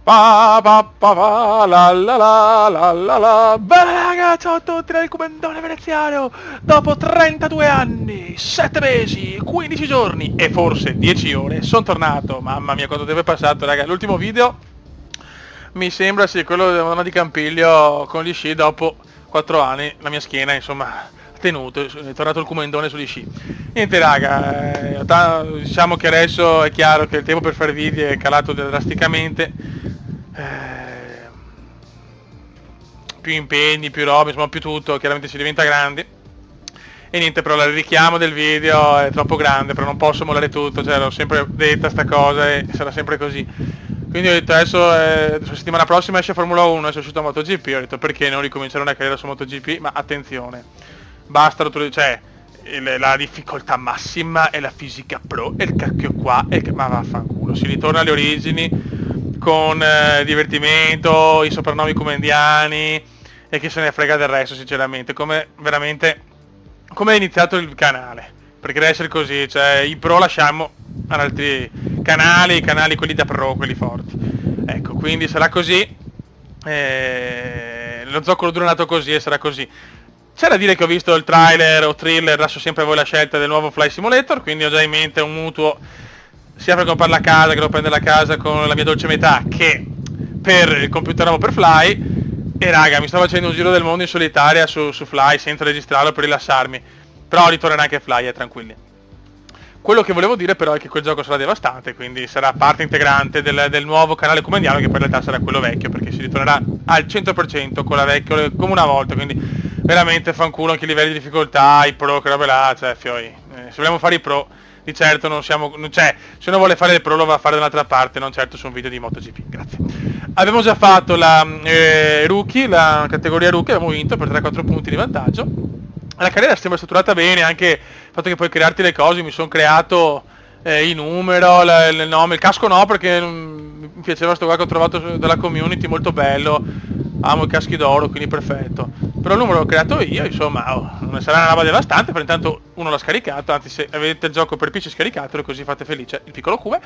Pa pa pa pa la la la la la la. Bene raga, ciao a tutti dal Comendone Veneziano. Dopo 32 anni, 7 mesi, 15 giorni e forse 10 ore sono tornato. Mamma mia quanto tempo è passato raga. L'ultimo video mi sembra sia quello della Madonna di Campiglio con gli sci dopo 4 anni. La mia schiena insomma ha tenuto, è tornato il Comendone sugli sci. Niente raga, diciamo che adesso è chiaro che il tempo per fare video è calato drasticamente. Più impegni, più robe, insomma più tutto, chiaramente si diventa grandi e niente, però il richiamo del video è troppo grande, però non posso mollare tutto, cioè l'ho sempre detta sta cosa e sarà sempre così. Quindi ho detto adesso la settimana prossima esce Formula 1, adesso è uscito MotoGP, ho detto perché non ricominciare una carriera su MotoGP, ma attenzione, basta, cioè la difficoltà massima è la fisica pro e il cacchio qua, ma vaffanculo, si ritorna alle origini con divertimento, i soprannomi comendiani e chi se ne frega del resto sinceramente, come veramente come è iniziato il canale, perché deve essere così, cioè i pro lasciamo ad altri canali, i canali quelli da pro, quelli forti, ecco, quindi sarà così, lo zoccolo duro è nato così e sarà così. C'è da dire che ho visto il trailer o thriller, lascio sempre a voi la scelta del nuovo Fly Simulator, quindi ho già in mente un mutuo sia per comprare la casa, che devo prendere la casa con la mia dolce metà, che per il computer nuovo per Fly. E raga, mi sto facendo un giro del mondo in solitaria su Fly senza registrarlo per rilassarmi. Però ritornerà anche Fly, tranquilli. Quello che volevo dire però è che quel gioco sarà devastante, quindi sarà parte integrante del nuovo canale Comendiano, che poi in realtà sarà quello vecchio, perché si ritornerà al 100% con la vecchia, come una volta, quindi veramente fanculo anche i livelli di difficoltà, i pro, che robe là, cioè fioi. Se vogliamo fare i pro, di certo non siamo, cioè se uno vuole fare il pro lo va a fare da un'altra parte, non certo su un video di MotoGP, grazie. Abbiamo già fatto la rookie, la categoria rookie, abbiamo vinto per 3-4 punti di vantaggio. La carriera sembra strutturata bene, anche il fatto che puoi crearti le cose, mi sono creato il numero, il nome, il casco no perché mi piaceva sto qua che ho trovato dalla community, molto bello, amo i caschi d'oro, quindi perfetto. Però il numero l'ho creato io, insomma, non sarà una roba devastante, però intanto uno l'ha scaricato, anzi se avete il gioco per PC scaricato così fate felice il piccolo Cube.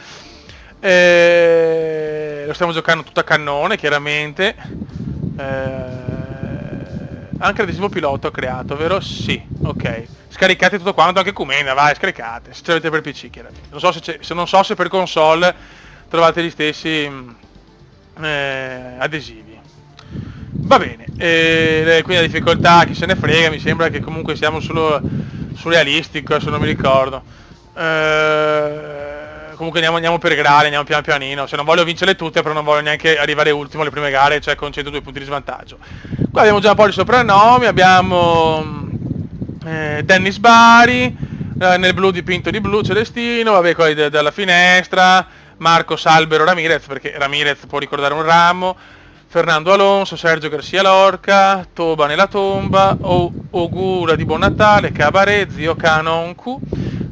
Lo stiamo giocando tutto a cannone, chiaramente. Anche l'adesivo pilota ho creato, vero? Sì, ok. Scaricate tutto quanto, anche Comenda, vai, scaricate. Se ce l'avete per PC, chiaramente. Non so se per console trovate gli stessi adesivi. Va bene, quindi la difficoltà, chi se ne frega, mi sembra che comunque siamo solo surrealistico, se non mi ricordo. Comunque andiamo per grade, andiamo pian pianino, cioè non voglio vincere tutte, però non voglio neanche arrivare ultimo alle prime gare, cioè con 102 punti di svantaggio. Qua abbiamo già un po' di soprannomi, abbiamo Dennis Bari, nel blu dipinto di blu Celestino, vabbè quelli dalla finestra, Marco Salbero Ramirez, perché Ramirez può ricordare un ramo, Fernando Alonso, Sergio Garcia Lorca, Toba nella tomba, Ogura di Buon Natale, Cabaret, Zio Canoncu,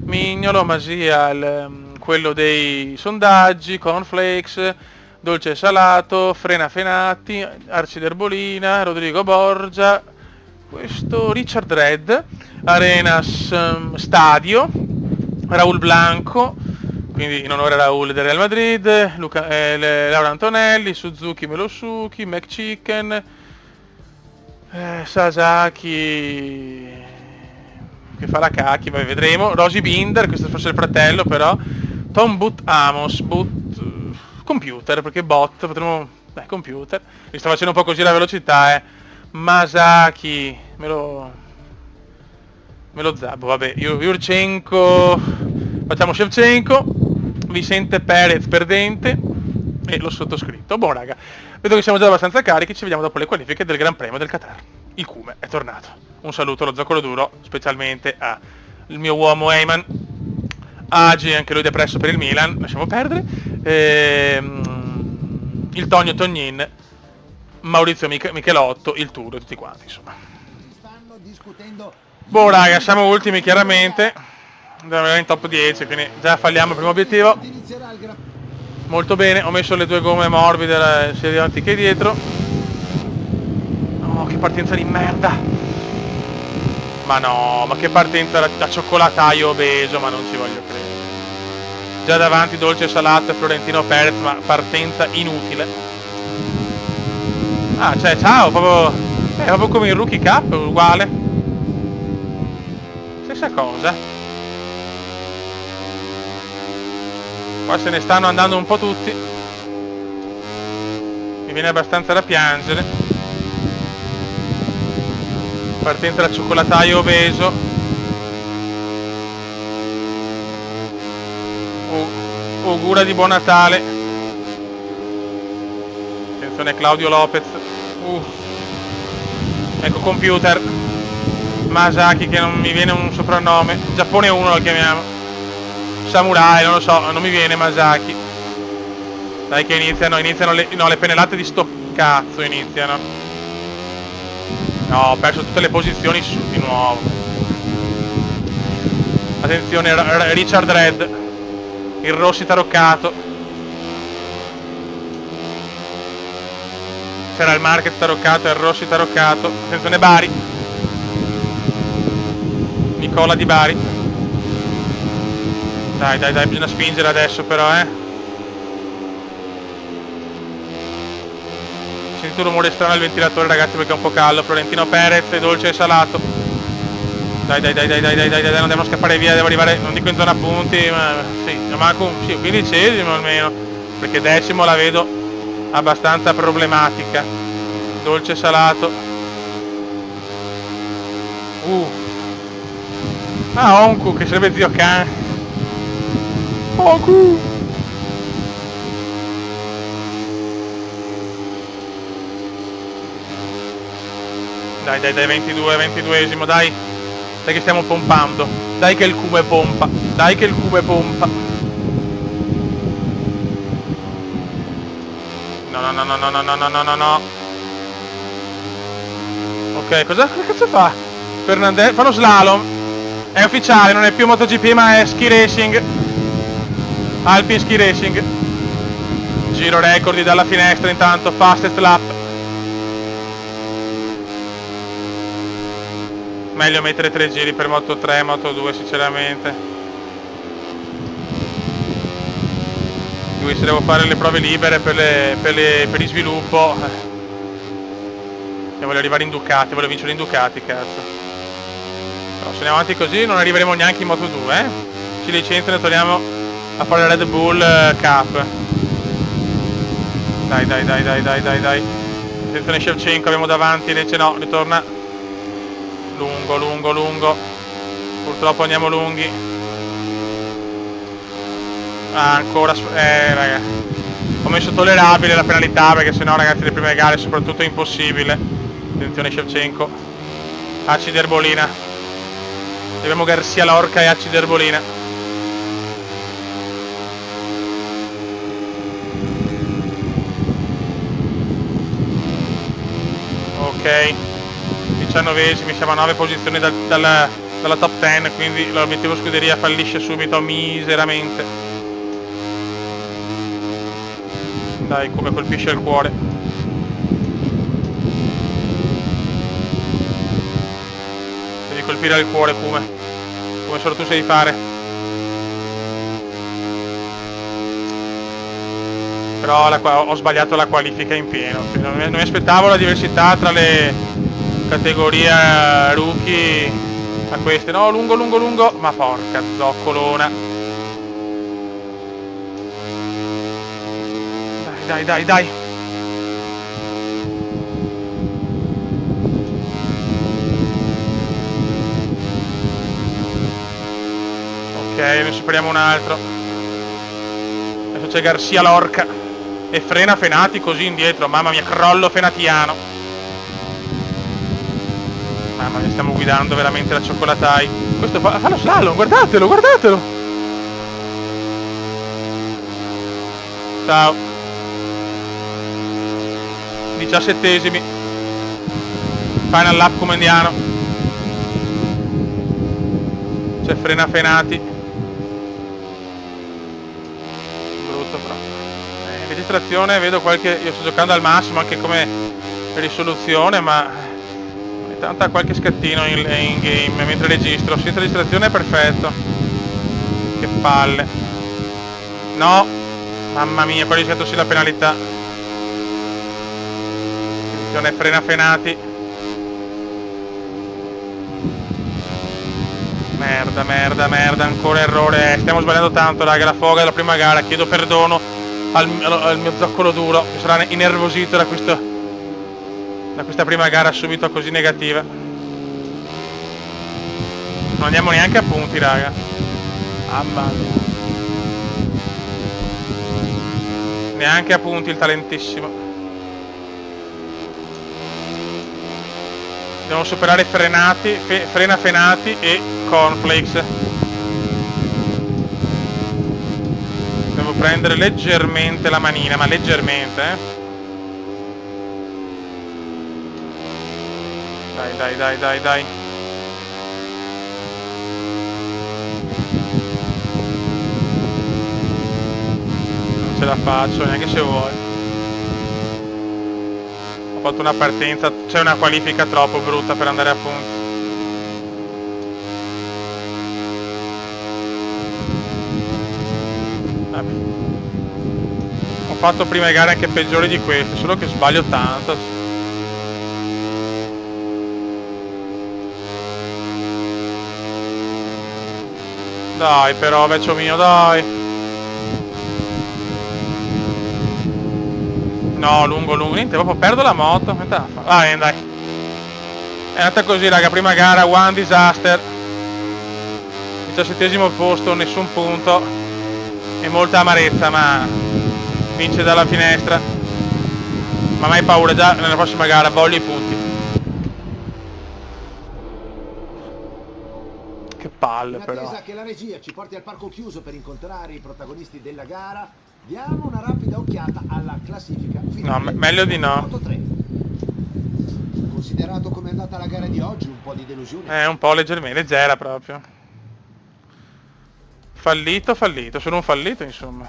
Mignolo, Masia, quello dei sondaggi, Cornflakes, Dolce e Salato, Frena Fenati, Arciderbolina, Rodrigo Borgia, questo Richard Red, Arenas Stadio, Raul Blanco, quindi in onore a Raul del Real Madrid, Laura Antonelli, Suzuki Melosuki, McChicken, Sasaki che fa la cacchi, poi vedremo, Rosy Binder, questo è forse il fratello però, Tom But Amos, computer, perché bot, potremmo, computer, mi sta facendo un po' così la velocità, Masaki, me lo zabbo, vabbè, Yurchenko, facciamo Shevchenko, Vicente Perez perdente e lo sottoscritto. Buon raga, vedo che siamo già abbastanza carichi, ci vediamo dopo le qualifiche del Gran Premio del Qatar. Il Cume è tornato. Un saluto allo zoccolo duro, specialmente al mio uomo Eyman, Agi, anche lui depresso per il Milan, lasciamo perdere, il Tonio Tognin, Maurizio Michelotto, il Turo e tutti quanti, insomma. Boh raga, siamo ultimi chiaramente, andiamo in top 10, quindi già falliamo il primo obiettivo. Molto bene, ho messo le due gomme morbide sia davanti che dietro. Oh, che partenza di merda! Ma no, ma che partenza da cioccolataio obeso, ma non ci voglio credere. Già davanti Dolce e Salato e Florentino Perez, ma partenza inutile. Ah, cioè, ciao, proprio come il Rookie Cup, uguale. Stessa cosa. Qua se ne stanno andando un po' tutti. Mi viene abbastanza da piangere. Partenza da cioccolataio obeso. Augura di buon Natale. Attenzione Claudio Lopez. Ecco computer. Masaki, che non mi viene un soprannome. Giappone 1 lo chiamiamo. Samurai, non lo so, non mi viene Masaki. Dai che iniziano le pennellate di sto cazzo iniziano. No, ho perso tutte le posizioni di nuovo. Attenzione Richard Red. Il Rossi taroccato. C'era il Marquez taroccato e il Rossi taroccato. Attenzione Bari. Nicola di Bari. Dai, bisogna spingere adesso però, Sento un rumore strano al ventilatore, ragazzi, perché è un po' caldo. Florentino Perez, Dolce e Salato. Dai, non devono scappare via, devo arrivare, non dico in zona punti, ma sì, manco sì, 15esimo almeno, perché decimo la vedo abbastanza problematica. Dolce e Salato. Onku, che sarebbe zio Khan. Onku. Dai, 22esimo, dai. Dai che stiamo pompando. Dai che il cubo è pompa. No. Ok, cosa cazzo fa? Fernandez fa lo slalom. È ufficiale, non è più MotoGP ma è ski racing. Alpine ski racing. Giro record dalla finestra intanto, fastest lap. Meglio mettere 3 giri per Moto 3, Moto 2 sinceramente. Se devo fare le prove libere per gli sviluppo. E voglio arrivare in Ducati, voglio vincere in Ducati, cazzo. Però se andiamo avanti così non arriveremo neanche in Moto 2, Ci licenziano e torniamo a fare Red Bull Cup. Dai. Attenzione Shevchenko, abbiamo davanti, invece no, ritorna. Lungo. Purtroppo andiamo lunghi. Ancora, raga. Ho messo tollerabile la penalità perché sennò, ragazzi, le prime gare soprattutto è impossibile. Attenzione Shevchenko. Acid Erbolina. Abbiamo Garcia Lorca e Acid Erbolina. Ok. 19esimi, siamo a 9 posizioni dalla top 10, quindi l'obiettivo scuderia fallisce subito miseramente. Dai, come colpisce il cuore. Devi colpire il cuore, come solo tu sai fare. Però ho sbagliato la qualifica in pieno. Non mi aspettavo la diversità tra le categoria rookie a queste. No, lungo, ma porca zoccolona. Dai. Ok, ne superiamo un altro. Adesso c'è Garcia Lorca e frena Fenati così indietro. Mamma mia, crollo fenatiano. Mamma mia, stiamo guidando veramente la cioccolatai. Questo fa lo slalom, guardatelo. Ciao. 17esimi. Final lap comandiano. C'è frena Fenati. Brutto però. Registrazione, vedo qualche. Io sto giocando al massimo anche come risoluzione, ma tanta qualche scattino in game mentre registro. Senza registrazione è perfetto. Che palle. No, mamma mia, poi ho rischiato sì la penalità. Attenzione, frena frenati. Merda, merda, merda, ancora errore. Stiamo sbagliando tanto, raga, la foga della prima gara. Chiedo perdono al mio zoccolo duro, mi sarà innervosito da questa prima gara subito così negativa. Non andiamo neanche a punti, raga. Mamma mia. Neanche a punti il talentissimo. Devo superare frenati, frena frenati e cornflakes. Devo prendere leggermente la manina, ma leggermente, Dai. Non ce la faccio, neanche se vuoi. Ho fatto una partenza, c'è una qualifica troppo brutta per andare a punti. Vabbè. Ho fatto prime gare anche peggiori di queste, solo che sbaglio tanto. Dai però, vecchio mio, dai. No, lungo, niente, proprio perdo la moto. Dai. È andata così, raga, prima gara, one disaster. 17° posto, nessun punto. E molta amarezza, ma vince dalla finestra. Ma mai paura, già nella prossima gara voglio i punti. Che palle però. In attesa che la regia ci porti al parco chiuso per incontrare i protagonisti della gara, diamo una rapida occhiata alla classifica finale. No, meglio di no. Considerato come è andata la gara di oggi, un po' di delusione. Un po' leggermente, leggera proprio. Fallito, sono un fallito insomma.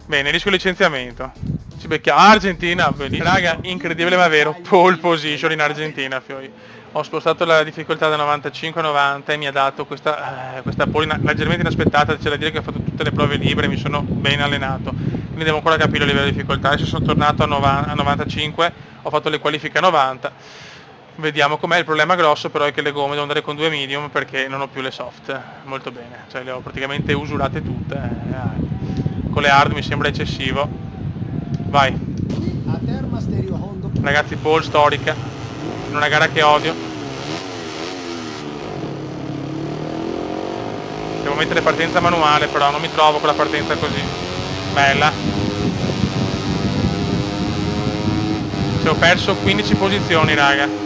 Bene, rischio licenziamento. Ci becchiamo. Argentina, bellissimo. Raga, incredibile ma vero, pole position in Argentina, fioi. Ho spostato la difficoltà da 95 a 90 e mi ha dato questa pole leggermente inaspettata. C'è da dire che ho fatto tutte le prove libere, mi sono ben allenato. Quindi devo ancora capire il livello di difficoltà. Adesso sono tornato a 95, ho fatto le qualifiche a 90. Vediamo com'è. Il problema grosso però è che le gomme devo andare con 2 medium perché non ho più le soft. Molto bene, cioè le ho praticamente usurate tutte. Con le hard mi sembra eccessivo. Vai. Ragazzi, pole storica. In una gara che odio. Devo mettere partenza manuale, però non mi trovo con la partenza così. Bella. Ci ho perso 15 posizioni, raga. Mi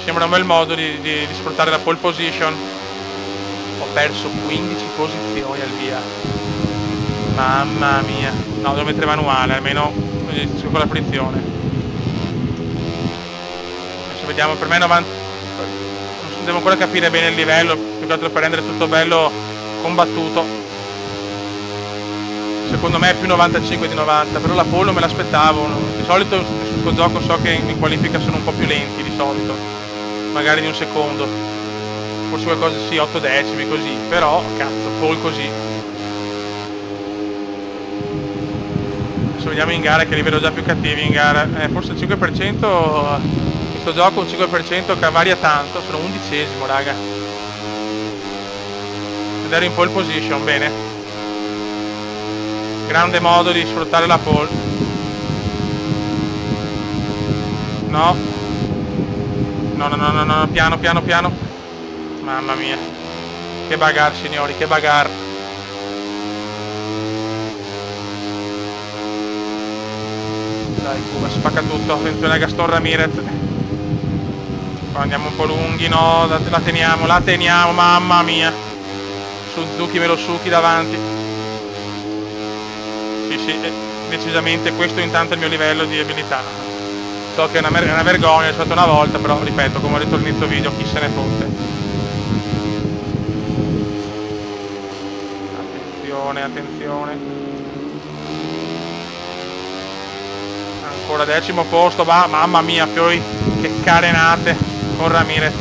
sembra un bel modo di sfruttare la pole position. Ho perso 15 posizioni al via. Mamma mia. No, devo mettere manuale, almeno con la frizione. Vediamo, per me 90. Devo ancora capire bene il livello, più che altro per rendere tutto bello combattuto. Secondo me è più 95 di 90, però la pole non me l'aspettavo. Di solito in questo gioco so che in qualifica sono un po' più lenti di solito, magari di un secondo, forse qualcosa sì, 8 decimi così, però cazzo, pole così. Adesso vediamo in gara che li vedo già più cattivi in gara, forse il 5%. Questo gioco un 5% che varia tanto, sono 11°, raga. Ed ero in pole position, bene. Grande modo di sfruttare la pole. No, piano. Mamma mia. Che bagar, signori, che bagar. Dai, Cuba, spacca tutto. Attenzione a Gaston Ramirez. Andiamo un po' lunghi, no, la teniamo, mamma mia. Suzuki Velosuki davanti. Sì, decisamente questo intanto è il mio livello di abilità. So che è una vergogna, è stata una volta, però ripeto, come ho detto all'inizio video, chi se ne fotte. Attenzione. Ancora 10° posto, va, mamma mia, fiori, che carenate. Con Ramirez.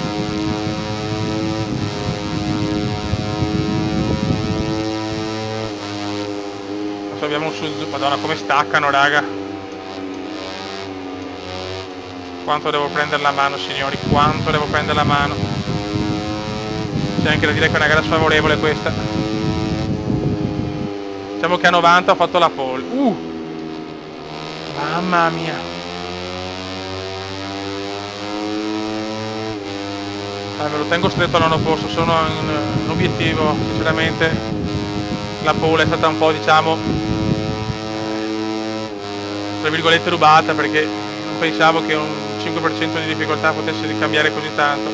troviamo sul... Madonna, come staccano, raga. Quanto devo prendere la mano, signori, quanto devo prendere la mano. C'è anche da dire che è una gara sfavorevole questa. Diciamo che a 90 ho fatto la pole. Mamma mia. Me lo tengo stretto al nono posto, sono in obiettivo, sinceramente. La pole è stata un po', diciamo, tra virgolette rubata, perché non pensavo che un 5% di difficoltà potesse cambiare così tanto.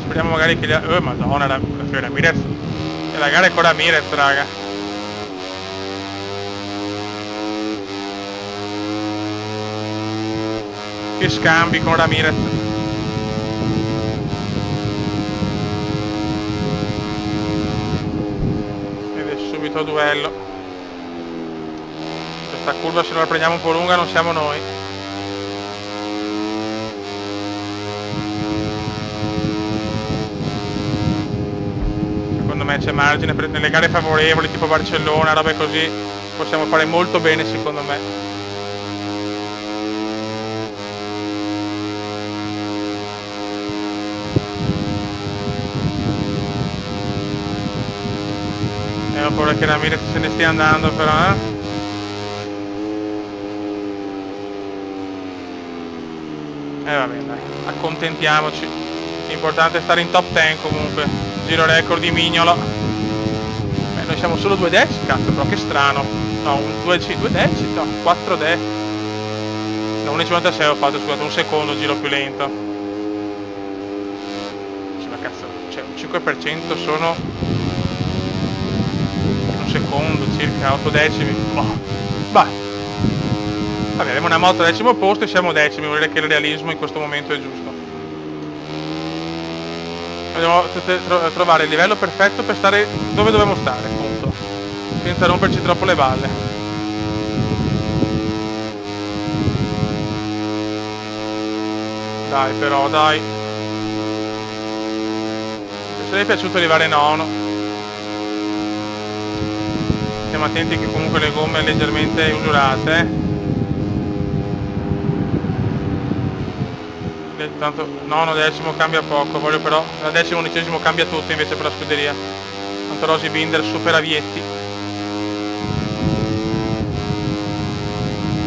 Speriamo magari che madonna, la Ramirez. E la gara è con Ramirez, raga. Che scambi con Ramirez. Ed è subito duello. Questa curva, se non la prendiamo un po' lunga, non siamo noi. Secondo me c'è margine nelle gare favorevoli tipo Barcellona, robe così, possiamo fare molto bene, secondo me. Ho paura che Ramirez se ne stia andando, però va bene, dai, accontentiamoci. L'importante è stare in top 10 comunque. Giro record di Mignolo. Noi siamo solo 2 decimi, cazzo, però che strano. No, 2 decimi, no, 4 decimi. No, 1,56 ho fatto, scusate, un secondo giro più lento. Sì, ma cazzo, cioè un 5% sono un secondo, circa 8 decimi. Bah. Vabbè, abbiamo una moto al 10° posto e siamo decimi, vuol dire che il realismo in questo momento è giusto. Dobbiamo trovare il livello perfetto per stare dove dobbiamo stare, appunto, senza romperci troppo le balle. Dai però, dai. Mi sarebbe piaciuto arrivare nono. Stiamo attenti che comunque le gomme leggermente usurate, Tanto nono, decimo cambia poco, voglio però da decimo, 11° cambia tutto invece per la scuderia. Tanto Rosy Binder supera Vietti.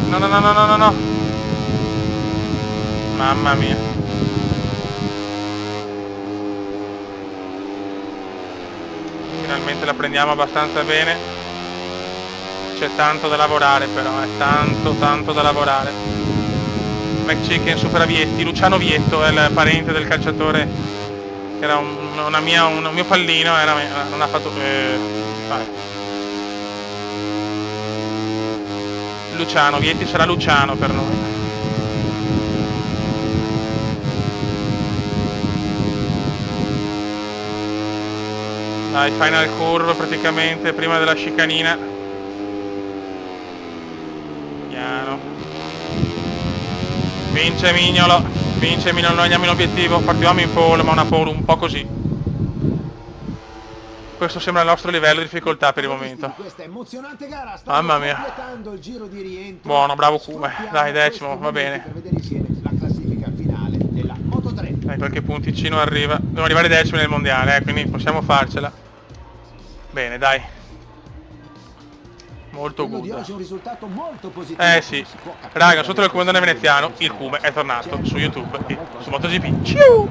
No. Mamma mia. Finalmente la prendiamo abbastanza bene. C'è tanto da lavorare però, tanto da lavorare. McChicken supera Vietti, Luciano Vietto è il parente del calciatore, era un mio pallino, non ha fatto... Luciano, Vietti sarà Luciano per noi. Dai, final curve praticamente, prima della chicanina. Piano. Vince Mignolo, noi andiamo in obiettivo, partiamo in pole, ma una pole un po' così. Questo sembra il nostro livello di difficoltà per il momento. Mamma mia. Buono, bravo Kume, dai, decimo, va bene. Dai, qualche punticino arriva. Dobbiamo arrivare decimi nel mondiale, quindi possiamo farcela. Bene, dai. Molto good. Sì. Raga, sotto il comandante veneziano, il Kume è tornato su YouTube e su MotoGP. Ciao!